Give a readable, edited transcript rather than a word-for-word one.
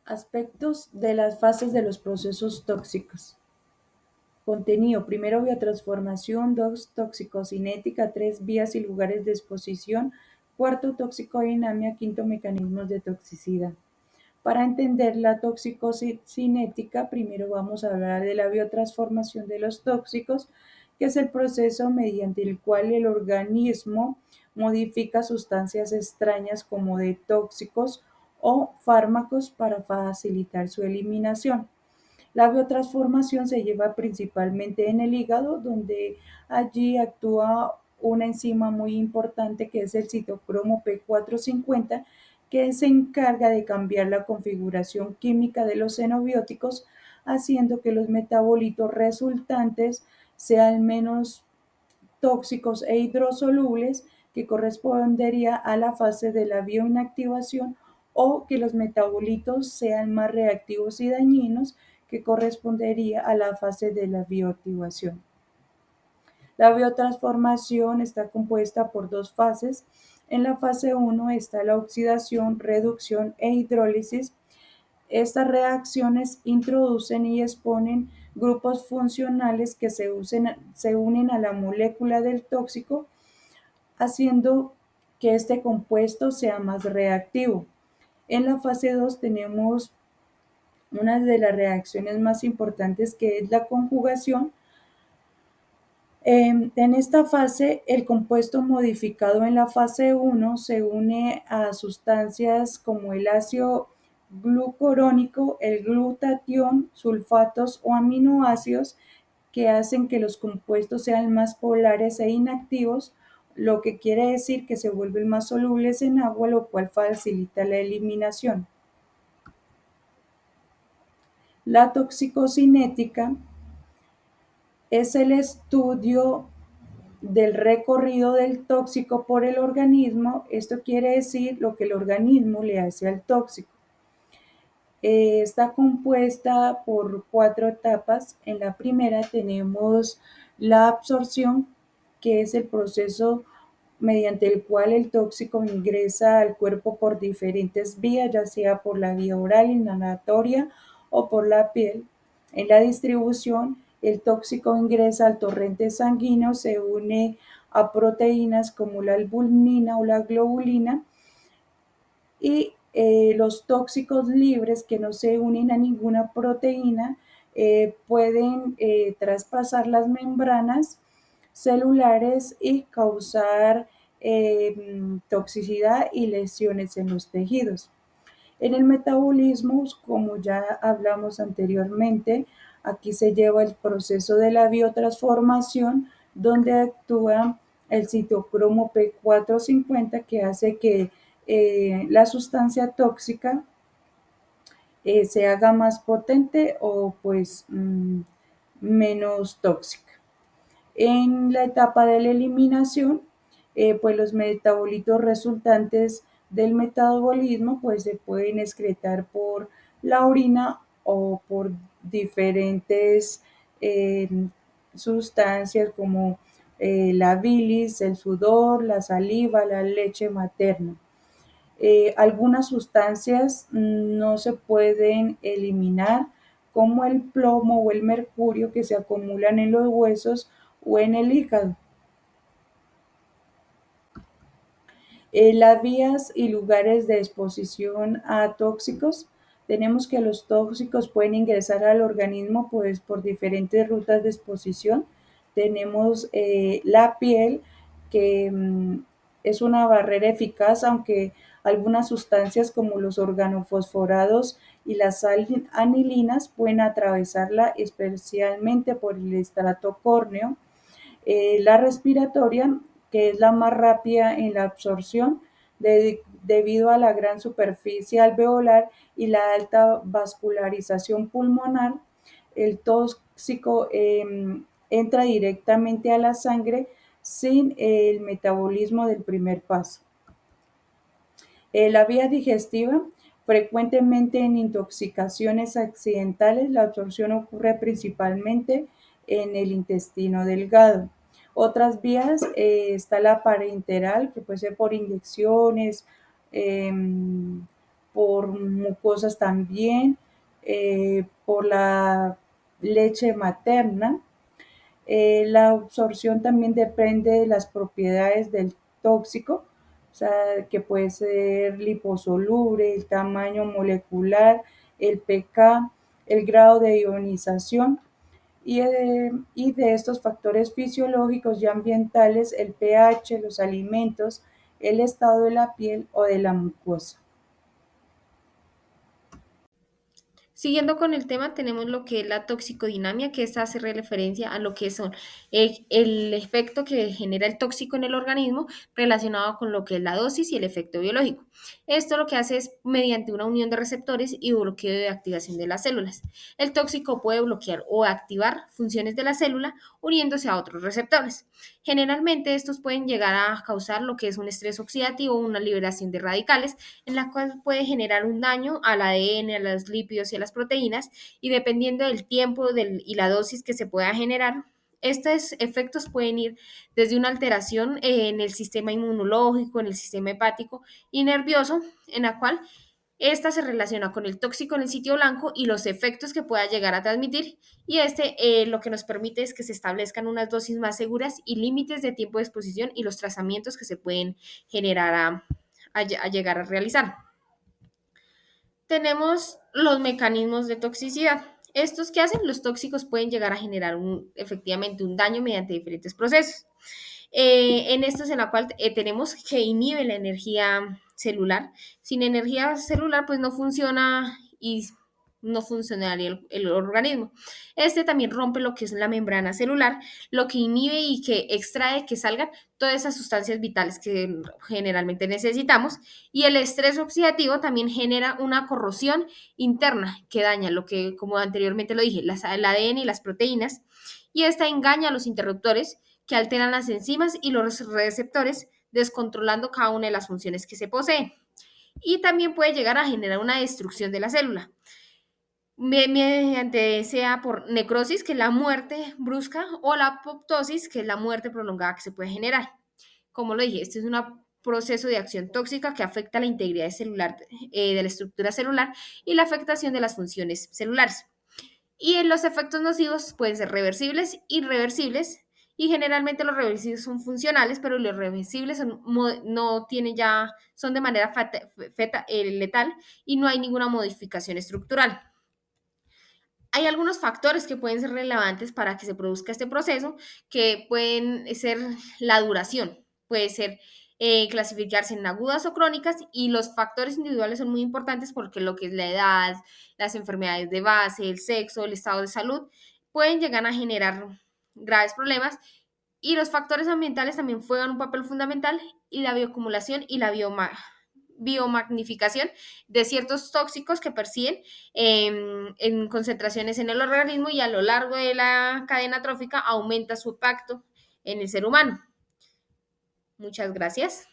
Aspectos de las fases de los procesos tóxicos. Contenido: primero, biotransformación; dos, toxicocinética; tres, vías y lugares de exposición; cuarto, toxicodinamia; quinto, mecanismos de toxicidad. Para entender la toxicocinética, primero vamos a hablar de la biotransformación de los tóxicos, que es el proceso mediante el cual el organismo modifica sustancias extrañas como de tóxicos o fármacos para facilitar su eliminación. La biotransformación se lleva principalmente en el hígado, donde allí actúa una enzima muy importante que es el citocromo P450, que se encarga de cambiar la configuración química de los xenobióticos, haciendo que los metabolitos resultantes sean menos tóxicos e hidrosolubles, que correspondería a la fase de la bioinactivación, o que los metabolitos sean más reactivos y dañinos, que correspondería a la fase de la bioactivación. La biotransformación está compuesta por dos fases. En la fase 1 está la oxidación, reducción e hidrólisis. Estas reacciones introducen y exponen grupos funcionales que se unen a la molécula del tóxico, haciendo que este compuesto sea más reactivo. En la fase 2 tenemos una de las reacciones más importantes, que es la conjugación. En esta fase, el compuesto modificado en la fase 1 se une a sustancias como el ácido glucurónico, el glutatión, sulfatos o aminoácidos, que hacen que los compuestos sean más polares e inactivos, lo que quiere decir que se vuelven más solubles en agua, lo cual facilita la eliminación. La toxicocinética es el estudio del recorrido del tóxico por el organismo. Esto quiere decir lo que el organismo le hace al tóxico. Está compuesta por 4 etapas. En la primera tenemos la absorción, que es el proceso mediante el cual el tóxico ingresa al cuerpo por diferentes vías, ya sea por la vía oral, inhalatoria o por la piel. En la distribución, el tóxico ingresa al torrente sanguíneo, se une a proteínas como la albumina o la globulina, y los tóxicos libres, que no se unen a ninguna proteína, pueden traspasar las membranas celulares y causar toxicidad y lesiones en los tejidos. En el metabolismo, como ya hablamos anteriormente, aquí se lleva el proceso de la biotransformación, donde actúa el citocromo P450, que hace que la sustancia tóxica se haga más potente o pues menos tóxica. En la etapa de la eliminación, pues los metabolitos resultantes del metabolismo pues se pueden excretar por la orina o por diferentes eh, sustancias como la bilis, el sudor, la saliva, la leche materna. Algunas sustancias no se pueden eliminar, como el plomo o el mercurio, que se acumulan en los huesos o en el hígado. Las vías y lugares de exposición a tóxicos. Tenemos que los tóxicos pueden ingresar al organismo pues, por diferentes rutas de exposición. Tenemos la piel, que es una barrera eficaz, aunque algunas sustancias como los organofosforados y las anilinas pueden atravesarla, especialmente por el estrato córneo. La respiratoria, que es la más rápida en la absorción debido a la gran superficie alveolar y la alta vascularización pulmonar. El tóxico entra directamente a la sangre sin el metabolismo del primer paso. La vía digestiva. Frecuentemente en intoxicaciones accidentales, la absorción ocurre principalmente en el intestino delgado. Otras vías, está la parenteral, que puede ser por inyecciones, por mucosas también, por la leche materna. La absorción también depende de las propiedades del tóxico, o sea, que puede ser liposoluble, el tamaño molecular, el pK, el grado de ionización y de estos factores fisiológicos y ambientales, el pH, los alimentos, el estado de la piel o de la mucosa. Siguiendo con el tema, tenemos lo que es la toxicodinamia, que esta hace referencia a lo que son el efecto que genera el tóxico en el organismo relacionado con lo que es la dosis y el efecto biológico. Esto lo que hace es mediante una unión de receptores y bloqueo de activación de las células. El tóxico puede bloquear o activar funciones de la célula uniéndose a otros receptores. Generalmente estos pueden llegar a causar lo que es un estrés oxidativo o una liberación de radicales en la cual puede generar un daño al ADN, a los lípidos y a las proteínas, y dependiendo del tiempo y la dosis que se pueda generar, estos efectos pueden ir desde una alteración en el sistema inmunológico, en el sistema hepático y nervioso, en la cual esta se relaciona con el tóxico en el sitio blanco y los efectos que pueda llegar a transmitir. Y lo que nos permite es que se establezcan unas dosis más seguras y límites de tiempo de exposición y los tratamientos que se pueden generar a llegar a realizar. Tenemos los mecanismos de toxicidad. Estos que hacen los tóxicos pueden llegar a generar efectivamente un daño mediante diferentes procesos. En estos en la cual tenemos que inhibe la energía celular. Sin energía celular pues no funciona y no funcionaría el organismo. Este también rompe lo que es la membrana celular, lo que inhibe y que extrae que salgan todas esas sustancias vitales que generalmente necesitamos. Y el estrés oxidativo también genera una corrosión interna que daña lo que, como anteriormente lo dije, el ADN y las proteínas. Y esta engaña a los interruptores que alteran las enzimas y los receptores, descontrolando cada una de las funciones que se poseen. Y también puede llegar a generar una destrucción de la célula, mediante sea por necrosis, que es la muerte brusca, o la apoptosis, que es la muerte prolongada que se puede generar. Como lo dije, este es un proceso de acción tóxica que afecta la integridad celular, de la estructura celular y la afectación de las funciones celulares. Y en los efectos nocivos pueden ser reversibles, irreversibles, y generalmente los reversibles son funcionales, pero los reversibles no tienen ya, son de manera letal y no hay ninguna modificación estructural. Hay algunos factores que pueden ser relevantes para que se produzca este proceso, que pueden ser la duración, puede ser clasificarse en agudas o crónicas, y los factores individuales son muy importantes porque lo que es la edad, las enfermedades de base, el sexo, el estado de salud, pueden llegar a generar graves problemas, y los factores ambientales también juegan un papel fundamental, y la bioacumulación y la biomagnificación de ciertos tóxicos que persiguen en concentraciones en el organismo, y a lo largo de la cadena trófica aumenta su impacto en el ser humano. Muchas gracias.